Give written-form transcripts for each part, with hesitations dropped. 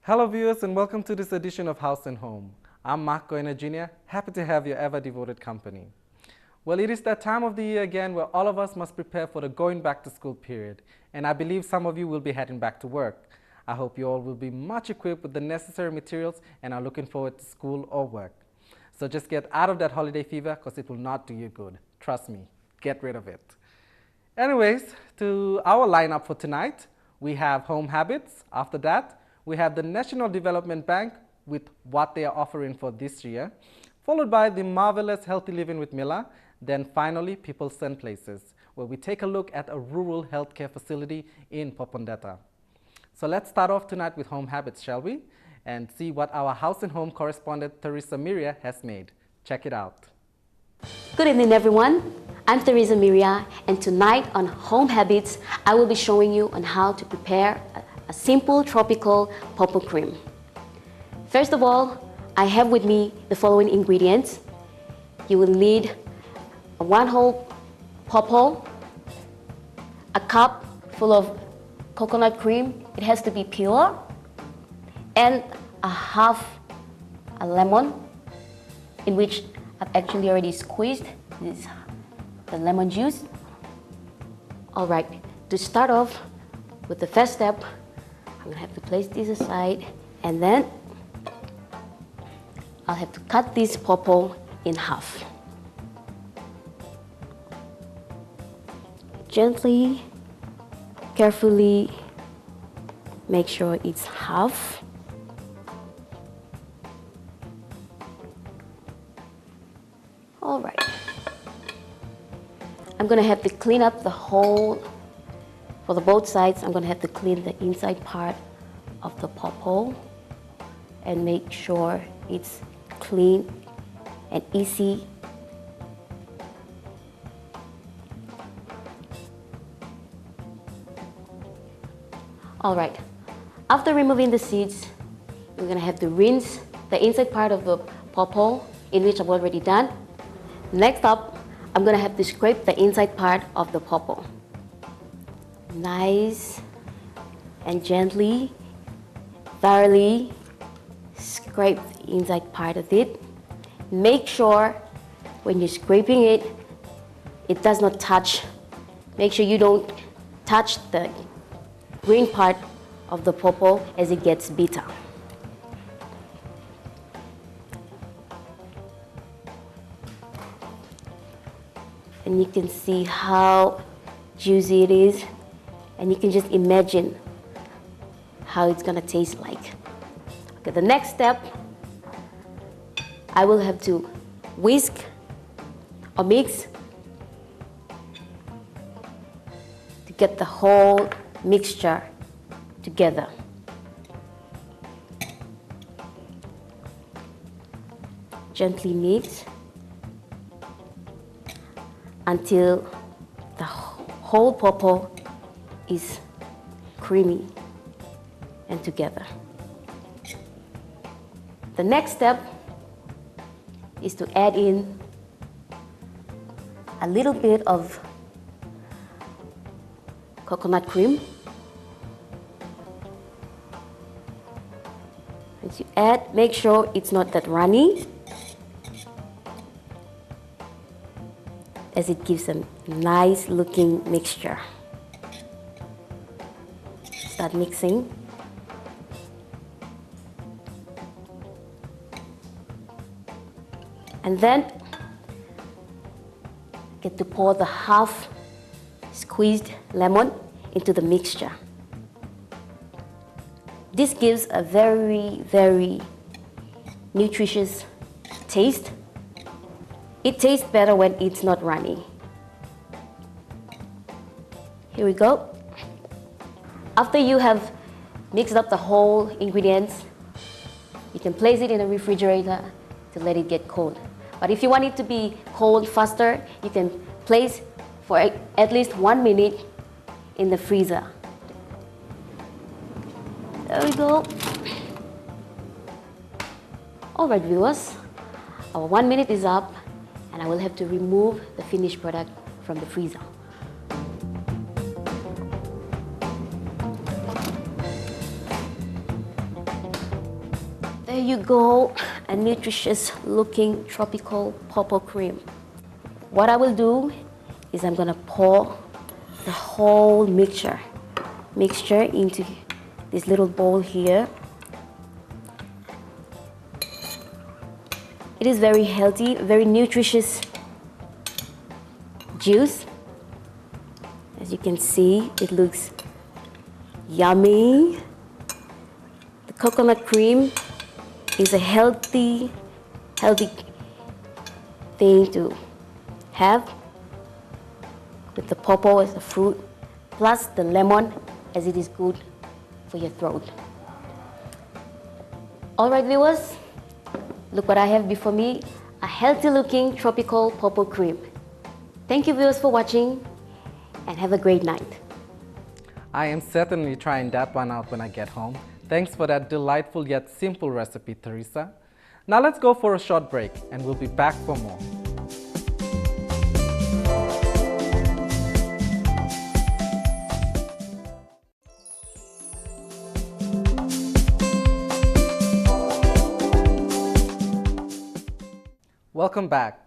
Hello viewers and welcome to this edition of House and Home. I'm Mark Goyner Jr., happy to have your ever-devoted company. Well, it is that time of the year again where all of us must prepare for the going back to school period, and I believe some of you will be heading back to work. I hope you all will be much equipped with the necessary materials and are looking forward to school or work. So just get out of that holiday fever because it will not do you good. Trust me, get rid of it. Anyways, to our lineup for tonight, we have Home Habits. After that, we have the National Development Bank with what they are offering for this year, followed by the marvelous Healthy Living with Mila, then finally People's and Places, where we take a look at a rural healthcare facility in Popondetta. So let's start off tonight with Home Habits, shall we? And see what our House and Home correspondent Theresa Miria has made. Check it out. Good evening, everyone. I'm Theresa Miria, and tonight on Home Habits, I will be showing you on how to prepare a simple tropical pawpaw cream. First of all, I have with me the following ingredients. You will need a 1 whole pawpaw, a cup full of coconut cream. It has to be pure, and half a lemon, in which I've actually already squeezed the lemon juice. All right, to start off with the first step, I'm gonna have to place this aside, and then I'll have to cut this pawpaw in half. Gently, carefully make sure it's half. All right. I'm gonna have to clean up the whole, for the both sides. I'm gonna have to clean the inside part of the pawpaw and make sure it's clean and easy. All right, after removing the seeds, we're gonna have to rinse the inside part of the pawpaw, in which I've already done. Next up, I'm gonna have to scrape the inside part of the pawpaw. Nice and gently, thoroughly scrape the inside part of it. Make sure when you're scraping it, it does not touch. Make sure you don't touch the green part of the pawpaw as it gets bitter. And you can see how juicy it is, and you can just imagine how it's gonna taste like. Okay, the next step, I will have to whisk or mix to get the whole mixture together. Gently mix until the whole pawpaw is creamy and together. The next step is to add in a little bit of coconut cream. As you add, make sure it's not that runny, as it gives a nice looking mixture. Start mixing. And then get to pour the half squeezed lemon into the mixture. This gives a very, very nutritious taste. It tastes better when it's not runny. Here we go. After you have mixed up the whole ingredients, you can place it in a refrigerator to let it get cold. But if you want it to be cold faster, you can place for at least 1 minute in the freezer. There we go. All right, viewers, our 1 minute is up, and I will have to remove the finished product from the freezer. There you go, a nutritious looking tropical purple cream. What I will do is I'm gonna pour the whole mixture into this little bowl here. It is very healthy, very nutritious juice. As you can see, it looks yummy. The coconut cream is a healthy thing to have with the pawpaw as a fruit, plus the lemon as it is good for your throat. All right, viewers, look what I have before me, a healthy looking tropical purple cream. Thank you, viewers, for watching, and have a great night. I am certainly trying that one out when I get home. Thanks for that delightful yet simple recipe, Theresa. Now let's go for a short break and we'll be back for more. Welcome back.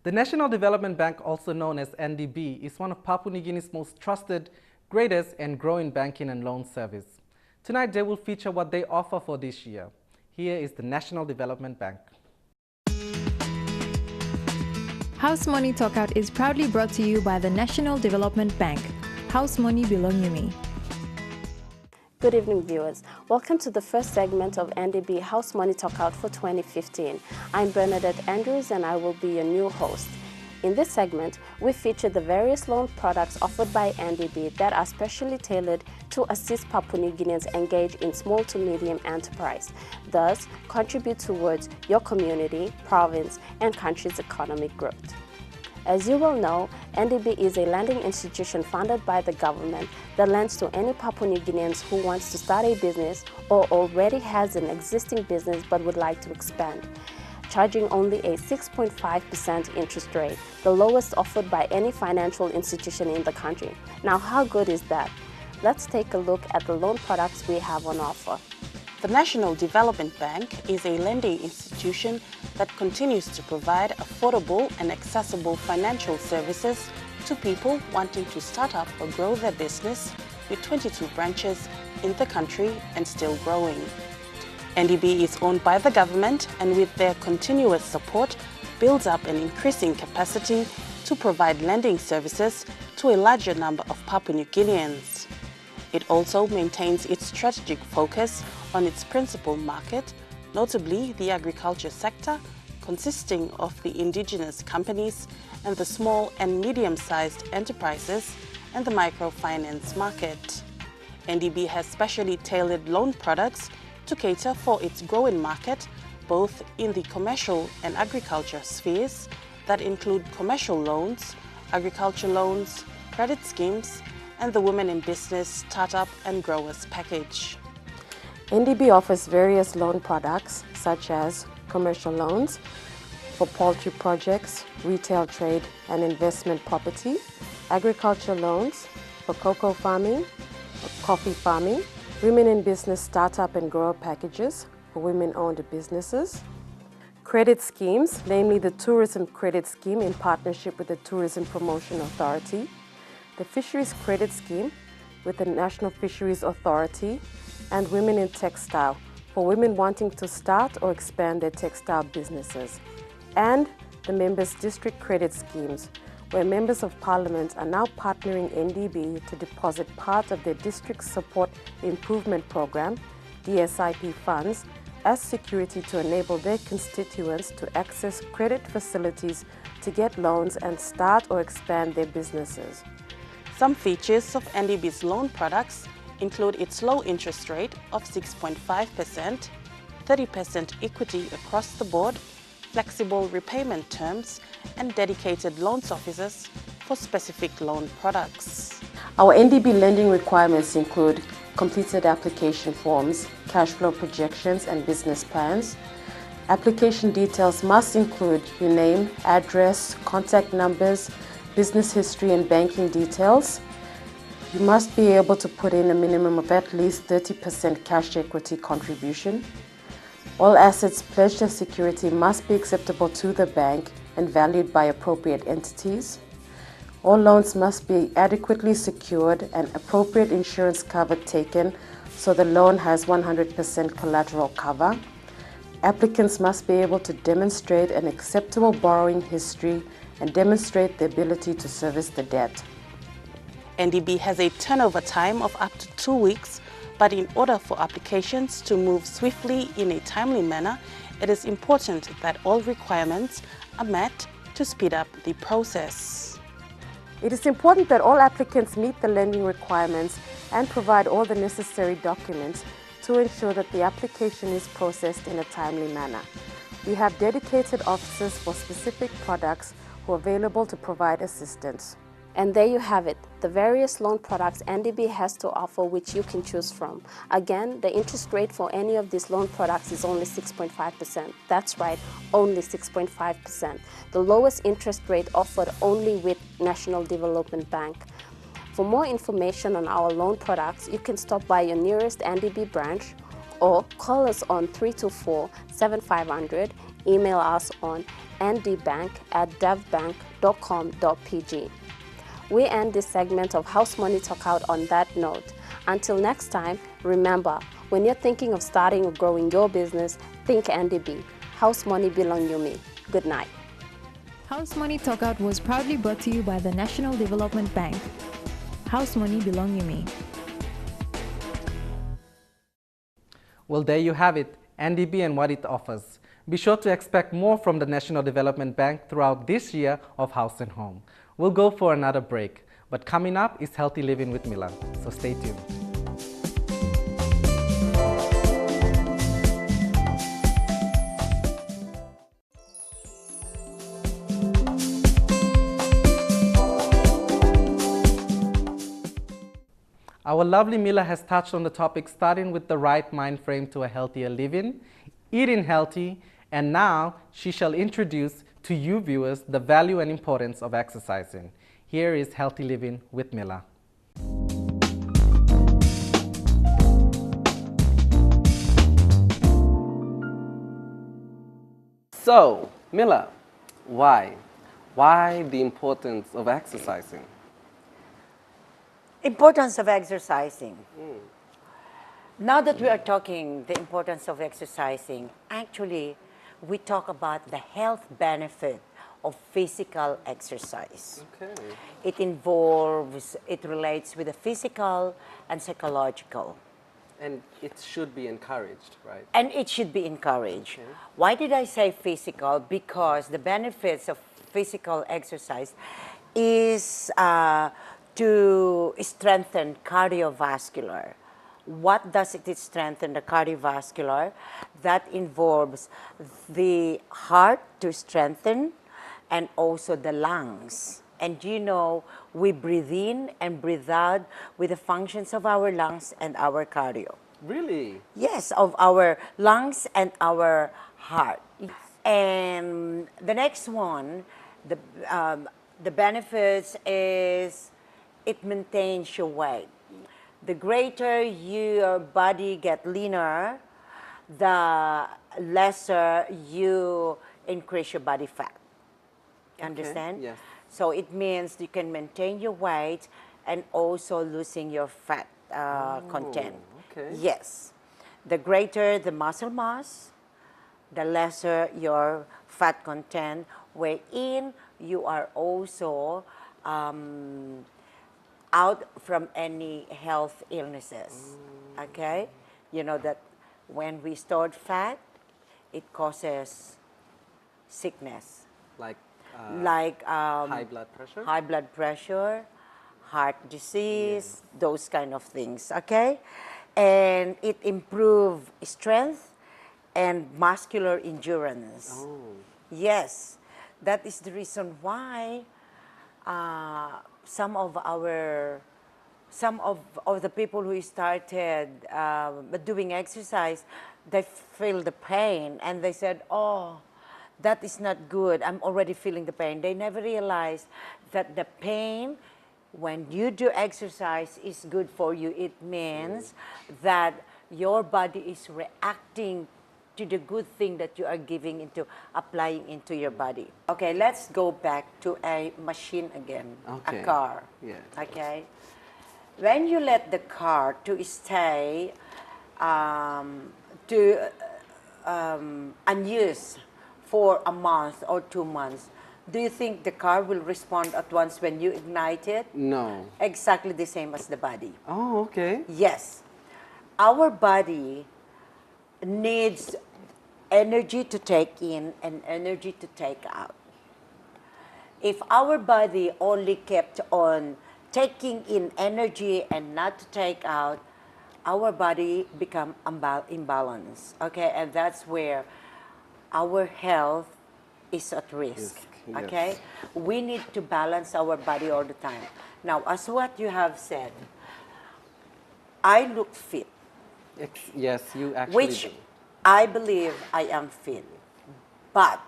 The National Development Bank, also known as NDB, is one of Papua New Guinea's most trusted, greatest and growing banking and loan service. Tonight they will feature what they offer for this year. Here is the National Development Bank. House Money Talkout is proudly brought to you by the National Development Bank. House Money belong you me. Good evening, viewers. Welcome to the first segment of NDB House Money Talkout for 2015. I'm Bernadette Andrews and I will be your new host. In this segment, we feature the various loan products offered by NDB that are specially tailored to assist Papua New Guineans engage in small to medium enterprise, thus contribute towards your community, province, and country's economic growth. As you will know, NDB is a lending institution funded by the government that lends to any Papua New Guineans who wants to start a business or already has an existing business but would like to expand, charging only a 6.5% interest rate, the lowest offered by any financial institution in the country. Now, how good is that? Let's take a look at the loan products we have on offer. The National Development Bank is a lending institution that continues to provide affordable and accessible financial services to people wanting to start up or grow their business, with 22 branches in the country and still growing. NDB is owned by the government and with their continuous support builds up an increasing capacity to provide lending services to a larger number of Papua New Guineans. It also maintains its strategic focus on its principal market, notably the agriculture sector, consisting of the indigenous companies and the small and medium-sized enterprises and the microfinance market. NDB has specially tailored loan products to cater for its growing market, both in the commercial and agriculture spheres that include commercial loans, agriculture loans, credit schemes, and the Women in Business Startup and Growers Package. NDB offers various loan products such as commercial loans for poultry projects, retail trade and investment property, agriculture loans for cocoa farming, coffee farming, Women in Business Startup and Grower Packages for women-owned businesses, credit schemes, namely the Tourism Credit Scheme in partnership with the Tourism Promotion Authority, the Fisheries Credit Scheme with the National Fisheries Authority, and Women in Textile for women wanting to start or expand their textile businesses, and the Members District Credit Schemes, where Members of Parliament are now partnering NDB to deposit part of their District Support Improvement Program, DSIP funds, as security to enable their constituents to access credit facilities to get loans and start or expand their businesses. Some features of NDB's loan products include its low interest rate of 6.5%, 30% equity across the board, flexible repayment terms, and dedicated loans officers for specific loan products. Our NDB lending requirements include completed application forms, cash flow projections, and business plans. Application details must include your name, address, contact numbers, business history, and banking details. You must be able to put in a minimum of at least 30% cash equity contribution. All assets pledged as security must be acceptable to the bank and valued by appropriate entities. All loans must be adequately secured and appropriate insurance cover taken so the loan has 100% collateral cover. Applicants must be able to demonstrate an acceptable borrowing history and demonstrate the ability to service the debt. NDB has a turnover time of up to 2 weeks, but in order for applications to move swiftly in a timely manner, it is important that all requirements are met to speed up the process. It is important that all applicants meet the lending requirements and provide all the necessary documents to ensure that the application is processed in a timely manner. We have dedicated officers for specific products who are available to provide assistance. And there you have it, the various loan products NDB has to offer which you can choose from. Again, the interest rate for any of these loan products is only 6.5%. That's right, only 6.5%. The lowest interest rate offered only with National Development Bank. For more information on our loan products, you can stop by your nearest NDB branch or call us on 324-7500, email us on ndbank@devbank.com.pg. We end this segment of House Money Talk Out on that note. Until next time, remember, when you're thinking of starting or growing your business, think NDB. House Money belong you me. Good night. House Money Talk Out was proudly brought to you by the National Development Bank. House Money belong you me. Well, there you have it, NDB and what it offers. Be sure to expect more from the National Development Bank throughout this year of House and Home. We'll go for another break, but coming up is Healthy Living with Mila, so stay tuned. Our lovely Mila has touched on the topic starting with the right mind frame to a healthier living, eating healthy, and now she shall introduce to you viewers the value and importance of exercising. Here is Healthy Living with Mila. So, Mila, why? Why the importance of exercising? Importance of exercising. Now that we are talking the importance of exercising, actually we talk about the health benefit of physical exercise. Okay. It relates with the physical and psychological. And it should be encouraged, right? And it should be encouraged. Okay. Why did I say physical? Because the benefits of physical exercise is to strengthen cardiovascular. What does it strengthen the cardiovascular? That involves the heart to strengthen and also the lungs. And you know, we breathe in and breathe out with the functions of our lungs and our cardio. Really? Yes, of our lungs and our heart. And the next one, the benefits is it maintains your weight. The greater your body get leaner, the lesser you increase your body fat. Understand? Okay, yes. So it means you can maintain your weight and also losing your fat content. Okay. Yes. The greater the muscle mass, the lesser your fat content, wherein you are also out from any health illnesses. Okay? You know that when we store fat, it causes sickness. Like High blood pressure, heart disease, those kind of things, okay? And it improves strength and muscular endurance. Oh. Yes, that is the reason why some of the people who started doing exercise, they feel the pain and they said, oh, that is not good. I'm already feeling the pain. They never realized that the pain, when you do exercise, is good for you. It means that your body is reacting to the good thing that you are giving into, applying into your body. Okay, let's go back to a machine again, Okay. a car. Yeah. Okay, when you let the car to stay unused for a month or 2 months, do you think the car will respond at once when you ignite it? No. Exactly the same as the body. Oh, okay. Yes. Our body needs energy to take in and energy to take out. If our body only kept on taking in energy and not to take out, our body become imbalanced. Okay, and that's where our health is at risk. Yes. Okay, we need to balance our body all the time. Now, as what you have said, I look fit, Yes, you actually which do. I believe I am fit, but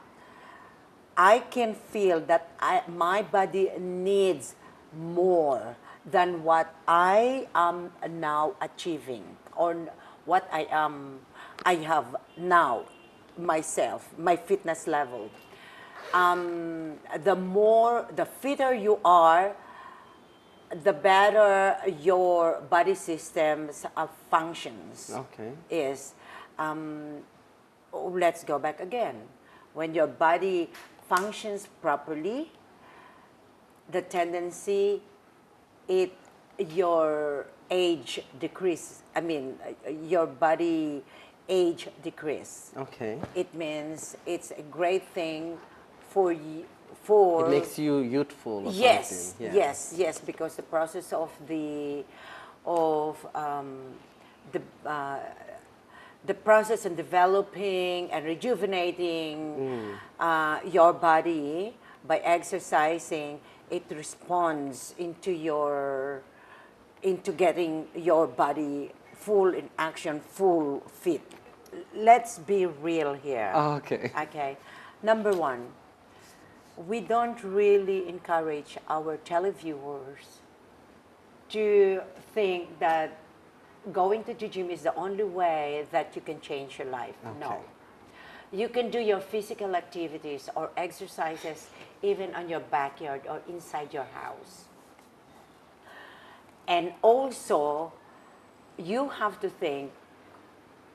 I can feel that my body needs more than what I am now achieving, or what I have now myself, my fitness level. The fitter you are, the better your body systems functions. Okay. Is let's go back again. When your body functions properly, the tendency, your age decrease. I mean, your body age decrease. Okay. It means it's a great thing for you. It makes you youthful or Yes, something. Yeah. yes, because the process of the process in developing and rejuvenating your body by exercising, it responds into getting your body full in action, full fit. Let's be real here. Okay. Okay. Number one, we don't really encourage our televiewers to think that going to the gym is the only way that you can change your life. Okay. No. You can do your physical activities or exercises even on your backyard or inside your house. And also, you have to think,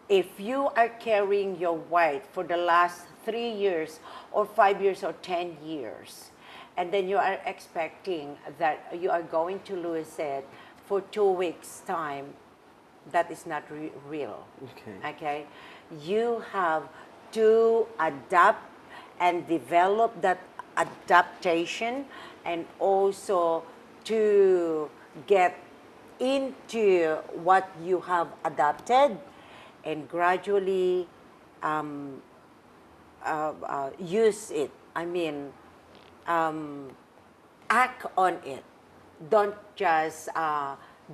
if you are carrying your weight for the last 3 years or 5 years or 10 years, and then you are expecting that you are going to lose it for 2 weeks' time, that is not real. Okay. Okay? You have to adapt and develop that adaptation, and also to get into what you have adapted and gradually use it. I mean, act on it. Don't just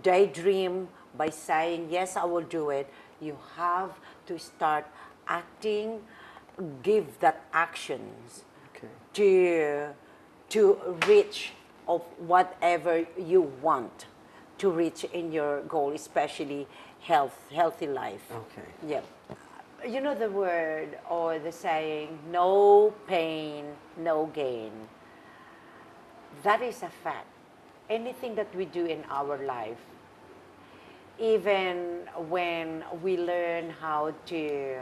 daydream by saying, yes, I will do it. You have to start acting, give that actions Okay. to reach of whatever you want to reach in your goal, especially healthy life. Okay. Yeah. You know the word or the saying, no pain, no gain. That is a fact. Anything that we do in our life, even when we learn how to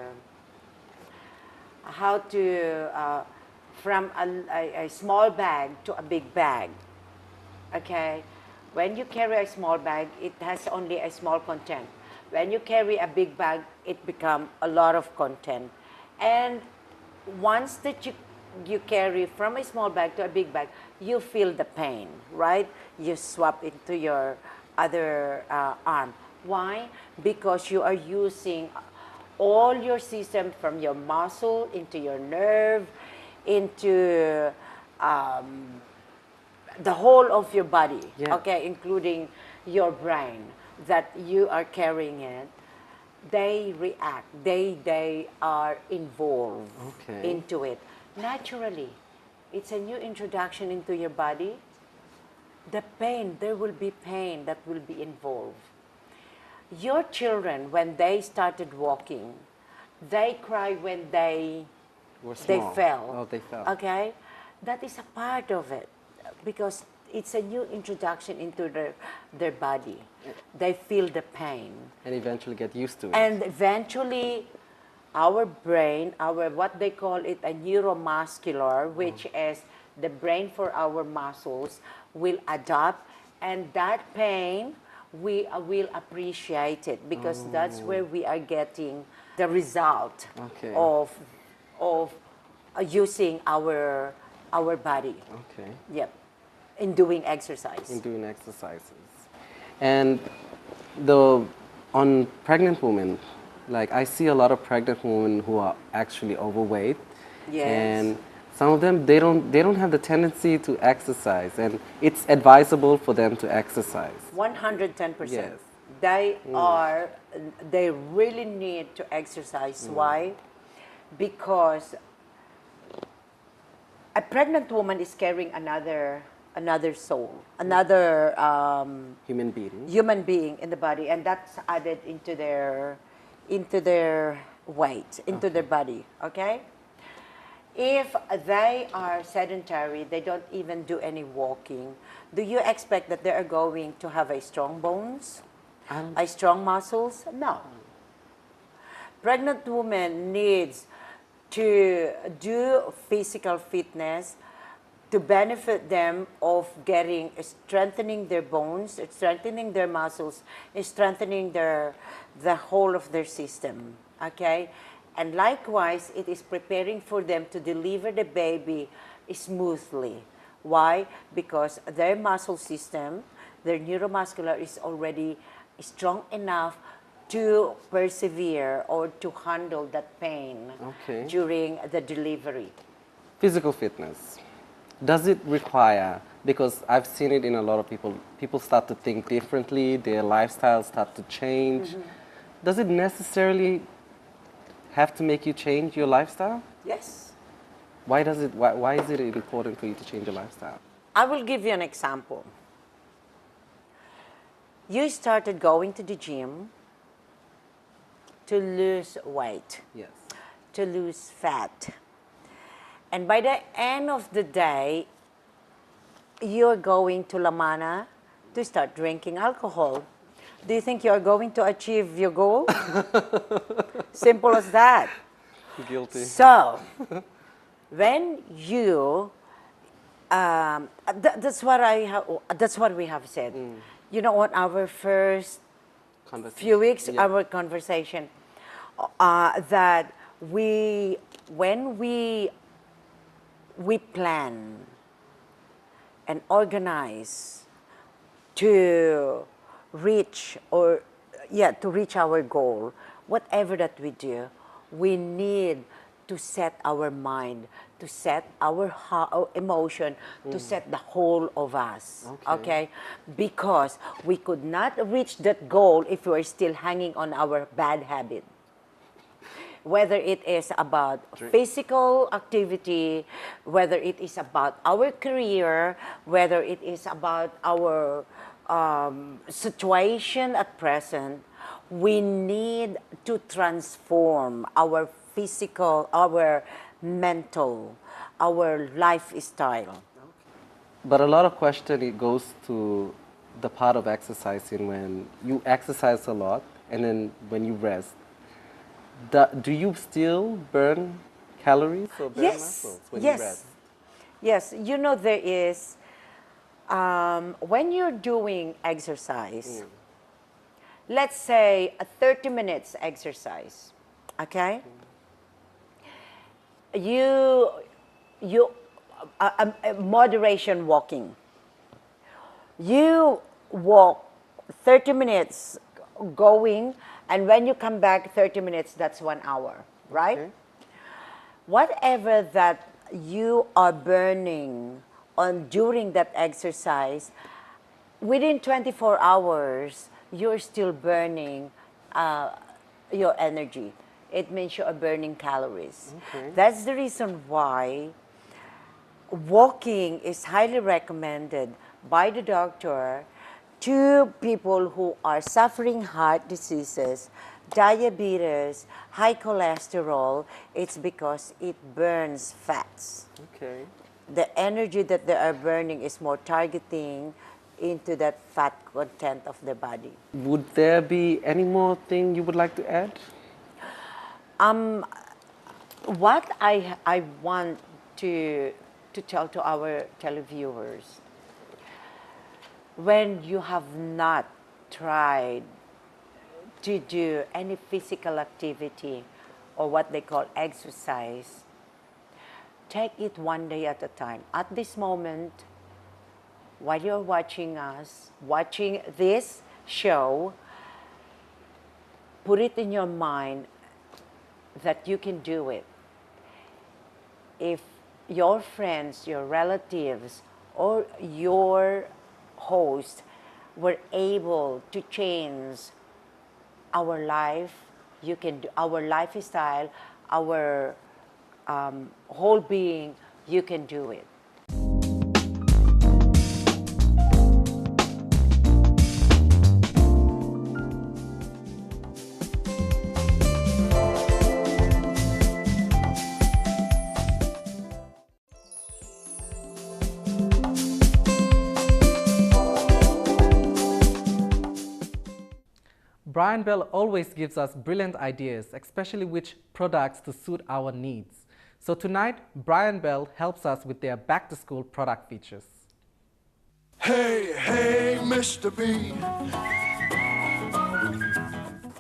from a small bag to a big bag, okay? When you carry a small bag, it has only a small content. When you carry a big bag, it becomes a lot of content. And once that you carry from a small bag to a big bag, you feel the pain, right? You swap into your other arm. Why? Because you are using all your system, from your muscle into your nerve, into the whole of your body, Yeah. okay, including your brain, that you are carrying it. They react, they are involved Okay. into it naturally. It's a new introduction into your body. The pain, there will be pain that will be involved. Your children, when they started walking, they cry when they We're they small. fell. Oh, they fell. Okay, that is a part of it because it's a new introduction into their body. They feel the pain, And eventually get used to it. and eventually, our brain, our what they call it a neuromuscular, which is the brain for our muscles, will adapt, and that pain we will appreciate it because that's where we are getting the result Okay. of using our body. Okay. Yep, in doing exercise. In doing exercises. And on pregnant women, like I see a lot of pregnant women who are actually overweight. Yes. And some of them, they don't have the tendency to exercise, and it's advisable for them to exercise. 110%. Yes. They really need to exercise. Why? Because a pregnant woman is carrying another soul, another Human being. human being in the body, and that's added into their weight, into their body. Okay. If they are sedentary, they don't even do any walking, do you expect that they are going to have a strong bones, a strong muscles? No. Pregnant woman needs to do physical fitness to benefit them of strengthening their bones, strengthening their muscles, strengthening the whole of their system, okay? And likewise, it is preparing for them to deliver the baby smoothly. Why? Because their muscle system, their neuromuscular is already strong enough to persevere or to handle that pain during the delivery. Physical fitness. Does it require, because I've seen it in a lot of people start to think differently, their lifestyles start to change. Does it necessarily have to make you change your lifestyle? Yes. Why is it important for you to change your lifestyle? I will give you an example. You started going to the gym to lose weight, Yes. to lose fat. And by the end of the day, you're going to La Mana to start drinking alcohol. Do you think you're going to achieve your goal? Simple as that. Guilty. So, when you, that's what we have said. You know, on our first few weeks, our conversation, that when we plan and organize to reach our goal, whatever that we do, we need to set our mind, to set our emotion, to set the whole of us, okay? Because we could not reach that goal if we are still hanging on our bad habit. Whether it is about physical activity, whether it is about our career, whether it is about our situation at present, we need to transform our physical, our mental, our lifestyle. But a lot of question, it goes to the part of exercising when you exercise a lot and then when you rest. Do you still burn calories or burn muscles when you rest? Yes, you know there is, when you're doing exercise, let's say a 30 minutes exercise, okay? Moderation walking. You walk 30 minutes going, and when you come back 30 minutes, that's 1 hour, right? Okay. Whatever that you are burning on during that exercise, within 24 hours, you're still burning your energy. It means you are burning calories. Okay. That's the reason why walking is highly recommended by the doctor to people who are suffering heart diseases diabetes, high cholesterol, it's because it burns fats. Okay. The energy that they are burning is more targeting into that fat content of the body. Would there be any more thing you would like to add? What I want to tell to our televiewers, when you have not tried to do any physical activity or what they call exercise, take it one day at a time. At this moment, while you're watching us, watching this show, put it in your mind that you can do it. If your friends, your relatives, or your host were able to change our life, you can do our lifestyle, our whole being, you can do it. Brian Bell always gives us brilliant ideas, especially which products to suit our needs. So tonight, Brian Bell helps us with their back-to-school product features. Hey, hey, Mr. B.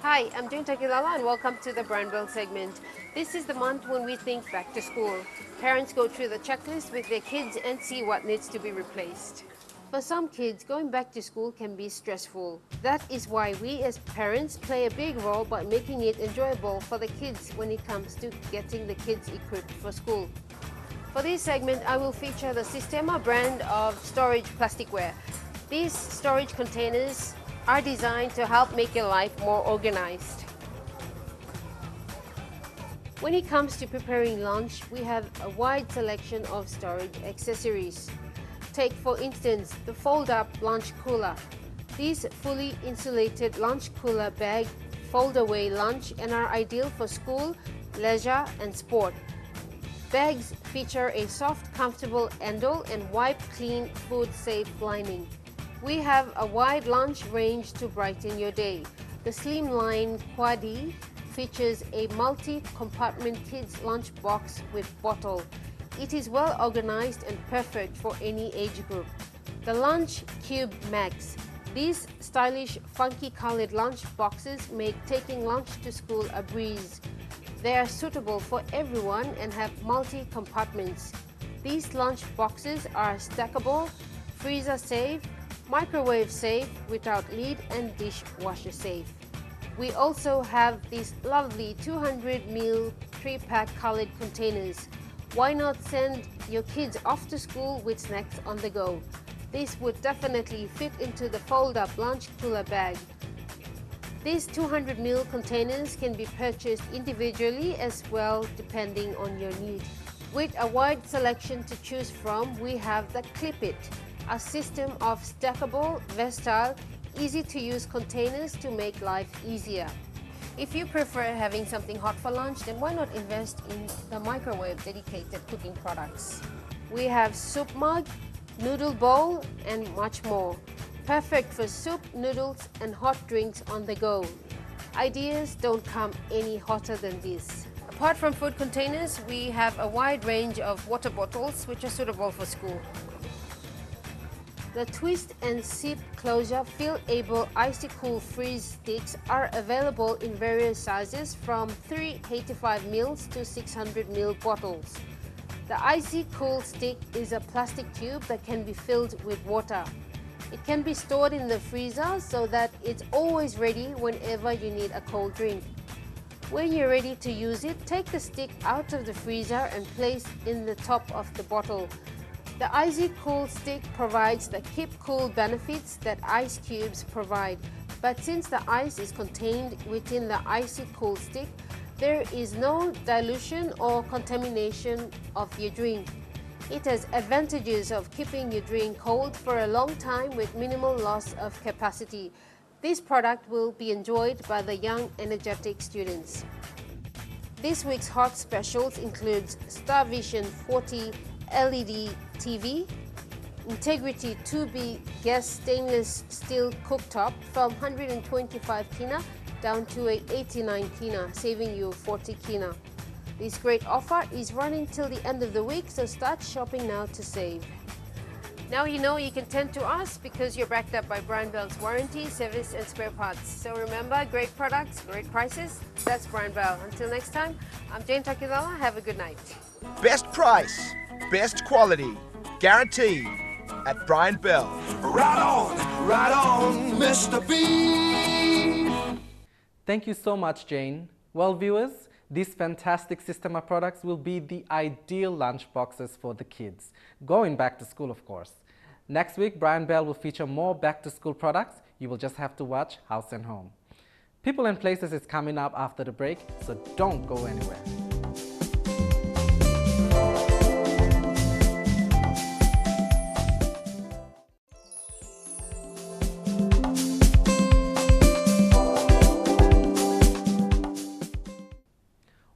Hi, I'm Jane Takilala and welcome to the Brian Bell segment. This is the month when we think back to school. Parents go through the checklist with their kids and see what needs to be replaced. For some kids, going back to school can be stressful. That is why we as parents play a big role by making it enjoyable for the kids when it comes to getting the kids equipped for school. For this segment, I will feature the Sistema brand of storage plasticware. These storage containers are designed to help make your life more organized. When it comes to preparing lunch, we have a wide selection of storage accessories. Take, for instance, the fold-up lunch cooler. These fully insulated lunch cooler bag fold away lunch and are ideal for school, leisure, and sport. Bags feature a soft, comfortable handle and wipe-clean, food-safe lining. We have a wide lunch range to brighten your day. The slimline Quaddy features a multi-compartment kids lunch box with bottle. It is well organized and perfect for any age group. The Lunch Cube Max. These stylish, funky colored lunch boxes make taking lunch to school a breeze. They are suitable for everyone and have multi-compartments. These lunch boxes are stackable, freezer safe, microwave safe without lid, and dishwasher safe. We also have these lovely 200 ml 3-pack colored containers. Why not send your kids off to school with snacks on the go? This would definitely fit into the fold-up lunch cooler bag. These 200 ml containers can be purchased individually as well depending on your need. With a wide selection to choose from, we have the Clip It, a system of stackable, versatile, easy-to-use containers to make life easier. If you prefer having something hot for lunch, then why not invest in the microwave dedicated cooking products? We have soup mug, noodle bowl, and much more. Perfect for soup, noodles, and hot drinks on the go. Ideas don't come any hotter than this. Apart from food containers, we have a wide range of water bottles which are suitable for school. The twist and zip closure fill-able icy cool freeze sticks are available in various sizes from 385 ml to 600 ml bottles. The icy cool stick is a plastic tube that can be filled with water. It can be stored in the freezer so that it's always ready whenever you need a cold drink. When you're ready to use it, take the stick out of the freezer and place in the top of the bottle. The Icy Cool stick provides the keep cool benefits that ice cubes provide, but since the ice is contained within the Icy Cool stick, there is no dilution or contamination of your drink. It has advantages of keeping your drink cold for a long time with minimal loss of capacity. This product will be enjoyed by the young, energetic students. This week's hot specials includes Star Vision 40 LED TV, Integrity 2B gas stainless steel cooktop from 125 kina down to a 89 kina, saving you 40 kina. This great offer is running till the end of the week, so start shopping now to save. Now you know you can turn to us because you're backed up by Brian Bell's warranty, service and spare parts. So remember, great products, great prices. That's Brian Bell. Until next time, I'm Jane Takizawa. Have a good night. Best price, best quality, guaranteed at Brian Bell. Right on, Mr. B. Thank you so much, Jane. Well, viewers, these fantastic Systema products will be the ideal lunch boxes for the kids, going back to school, of course. Next week, Brian Bell will feature more back-to-school products. You will just have to watch House and Home. People and Places is coming up after the break, so don't go anywhere.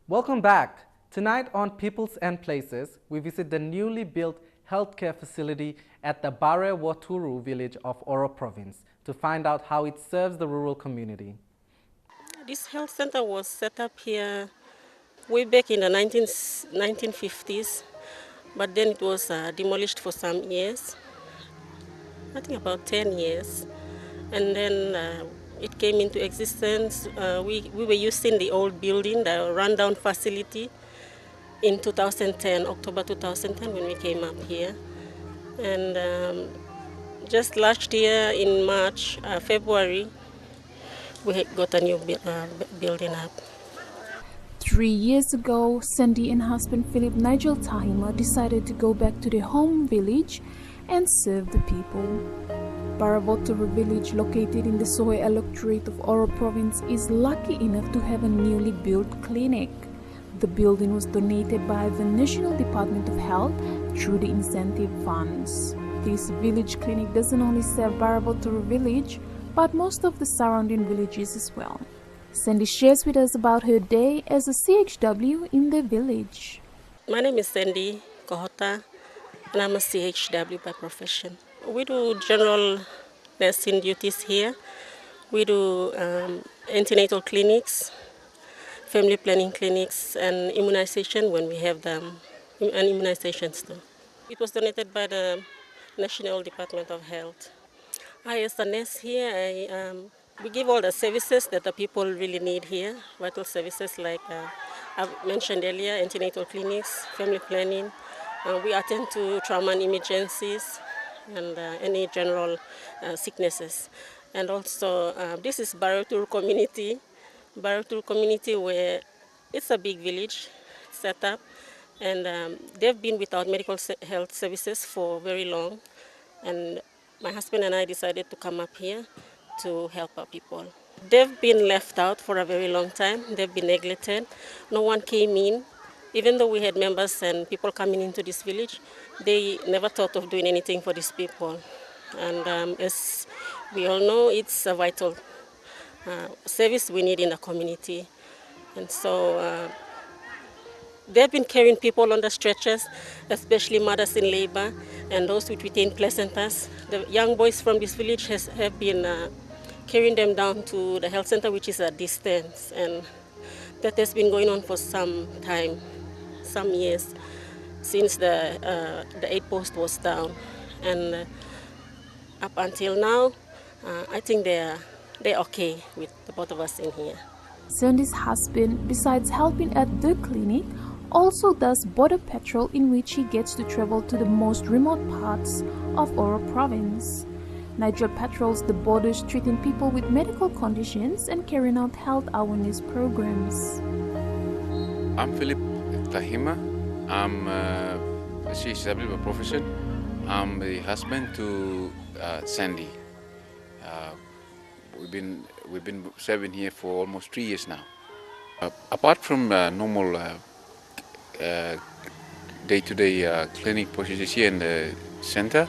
Welcome back. Tonight on Peoples and Places, we visit the newly built healthcare facility at the Bare Waturu village of Oro Province to find out how it serves the rural community. This health center was set up here way back in the 1950s, but then it was demolished for some years, I think about 10 years. And then it came into existence. We were using the old building, the rundown facility, in 2010, October 2010, when we came up here. And just last year in March, February, we got a new building up. 3 years ago, Sandy and husband Philip Nigel Tahima decided to go back to their home village and serve the people. Baravoturu village, located in the Sohe electorate of Oro Province, is lucky enough to have a newly built clinic. The building was donated by the National Department of Health through the incentive funds. This village clinic doesn't only serve Baravoturu village, but most of the surrounding villages as well. Sandy shares with us about her day as a CHW in the village. My name is Sandy Kohota, and I'm a CHW by profession. We do general nursing duties here. We do antenatal clinics, family planning clinics, and immunization when we have them, and immunizations too. It was donated by the National Department of Health. As a nurse here, we give all the services that the people really need here, vital services like I've mentioned earlier, antenatal clinics, family planning. We attend to trauma and emergencies and any general sicknesses. And also, this is Baravoturu community. Baravoturu community, where it's a big village set up, and they've been without medical health services for very long. And my husband and I decided to come up here to help our people. They've been left out for a very long time. They've been neglected. No one came in. Even though we had members and people coming into this village, they never thought of doing anything for these people. And as we all know, it's a vital service we need in the community. And so they've been carrying people on the stretchers, especially mothers in labor and those with retained placentas. The young boys from this village have been carrying them down to the health center, which is a distance. And that has been going on for some time, some years, since the aid post was down. And up until now, I think they're okay with the both of us in here. Sandy's husband, besides helping at the clinic, also does border patrol, in which he gets to travel to the most remote parts of Oro Province. Nigel patrols the borders, treating people with medical conditions and carrying out health awareness programs. I'm Philip Tahima. I'm a CHW by profession. I'm the husband to Sandy. We've been serving here for almost 3 years now. Apart from normal day-to-day clinic procedures here in the center,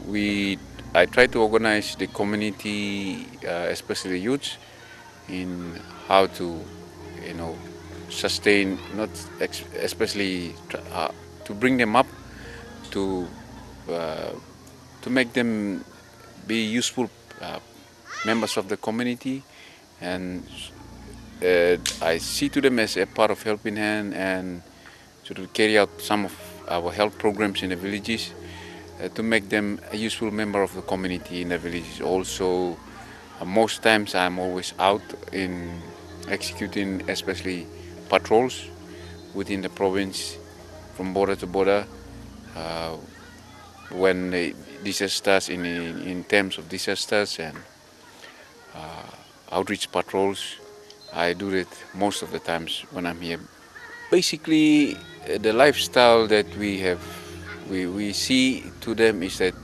we I try to organize the community, especially youth, in how to, sustain, not especially to bring them up to uh, to make them be useful members of the community, and I see to them as a part of helping hand and to carry out some of our health programs in the villages to make them a useful member of the community in the villages. Also, most times I'm always out in executing especially patrols within the province from border to border when disasters in terms of disasters and outreach patrols. I do it most of the times when I'm here. Basically, the lifestyle that we have, we see to them is that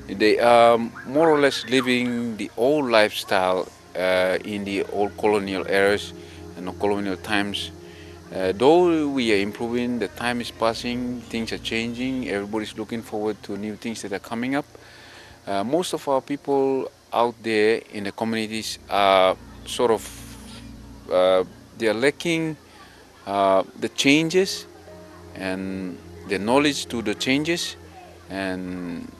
they are more or less living the old lifestyle in the old colonial eras and the colonial times. Though we are improving, the time is passing, things are changing, everybody's looking forward to new things that are coming up. Most of our people out there in the communities are sort of, they are lacking the changes and the knowledge to the changes, and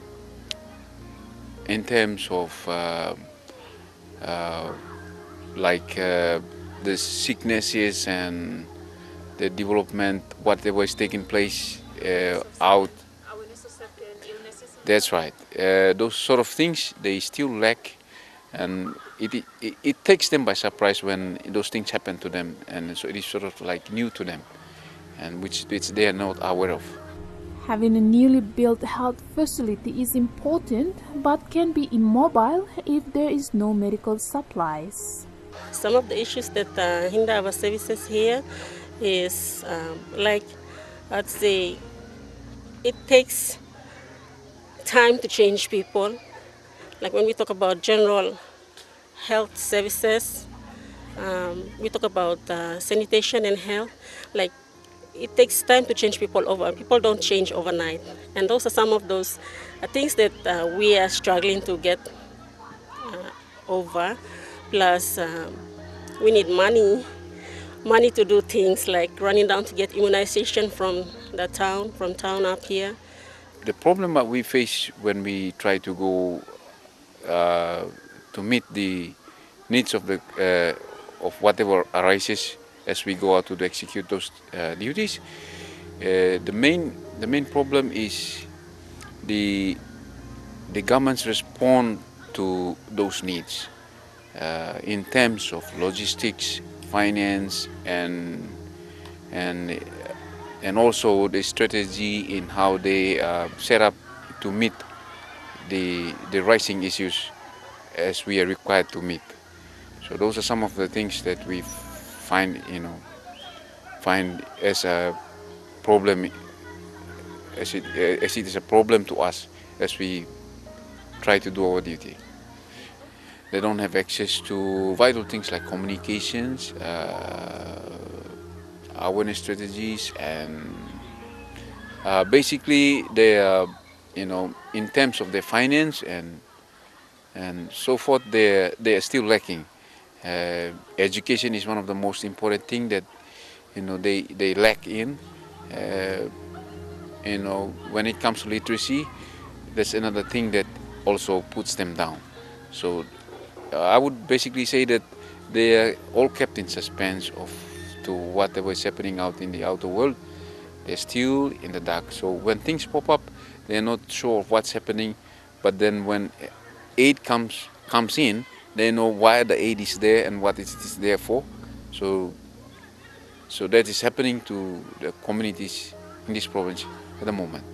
in terms of the sicknesses and the development, whatever is taking place out. That's right. Those sort of things they still lack, and it takes them by surprise when those things happen to them, and so it is sort of like new to them, and which they are not aware of. Having a newly built health facility is important, but can be immobile if there is no medical supplies. Some of the issues that hinder our services here is I'd say, it takes time to change people. Like when we talk about general health services, we talk about sanitation and health, like it takes time to change people over. People don't change overnight. And those are some of those things that we are struggling to get over. Plus, we need money to do things like running down to get immunization from town up here. The problem that we face when we try to go to meet the needs of whatever arises as we go out to execute those duties, the main problem is the government's response to those needs in terms of logistics, finance, and also the strategy in how they set up to meet the rising issues as we are required to meet. So those are some of the things that we find as a problem, as it is a problem to us as we try to do our duty. They don't have access to vital things like communications, awareness strategies, and basically they are, in terms of their finance and so forth, they are still lacking. Education is one of the most important thing that they lack in. When it comes to literacy, that's another thing that also puts them down. So I would basically say that they are all kept in suspense to whatever is happening out in the outer world. They're still in the dark. So when things pop up, they're not sure of what's happening. But then when aid comes in, they know why the aid is there and what it is there for. So that is happening to the communities in this province at the moment.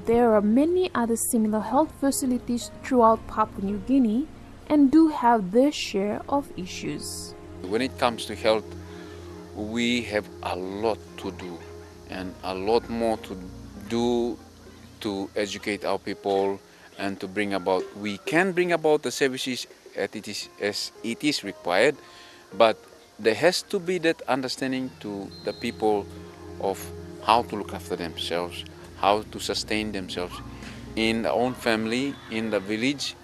There are many other similar health facilities throughout Papua New Guinea and do have their share of issues. When it comes to health, we have a lot to do and a lot more to do to educate our people and to bring about, we can bring about the services as it is required, but there has to be that understanding to the people of how to look after themselves, how to sustain themselves in our own family, in the village,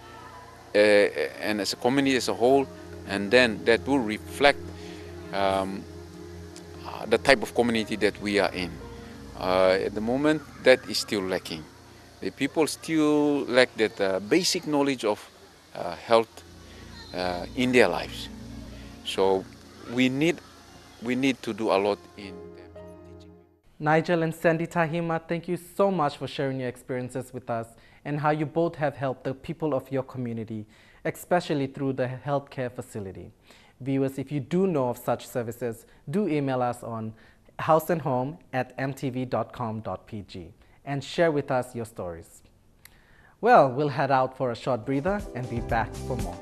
and as a community as a whole, and then that will reflect the type of community that we are in. At the moment, that is still lacking. The people still lack that basic knowledge of health in their lives. So we need to do a lot in terms of teaching. Nigel and Sandy Tahima, thank you so much for sharing your experiences with us and how you both have helped the people of your community, especially through the healthcare facility. Viewers, if you do know of such services, do email us on houseandhome@emtv.com.pg and share with us your stories. Well, we'll head out for a short breather and be back for more.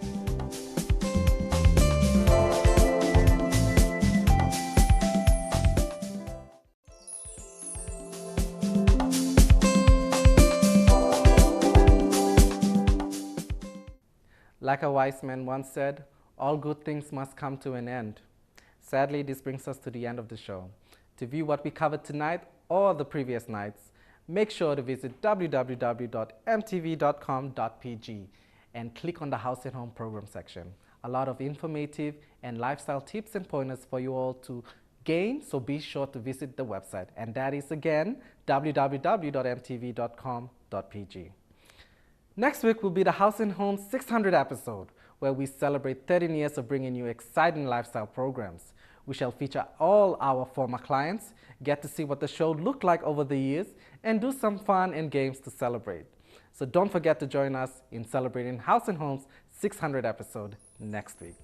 Like a wise man once said, all good things must come to an end. Sadly, this brings us to the end of the show. To view what we covered tonight or the previous nights, make sure to visit www.emtv.com.pg and click on the House and Home program section. A lot of informative and lifestyle tips and pointers for you all to gain, so be sure to visit the website. And that is again, www.emtv.com.pg. Next week will be the House and Home 600 episode, where we celebrate 13 years of bringing you exciting lifestyle programs. We shall feature all our former clients, get to see what the show looked like over the years, and do some fun and games to celebrate. So don't forget to join us in celebrating House and Home's 600 episode next week.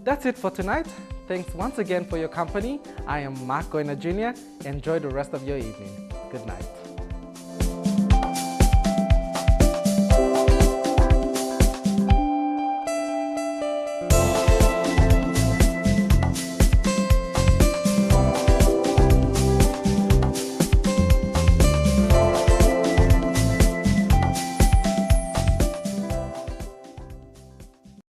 That's it for tonight. Thanks once again for your company. I am Mark Goina Jr. Enjoy the rest of your evening. Good night.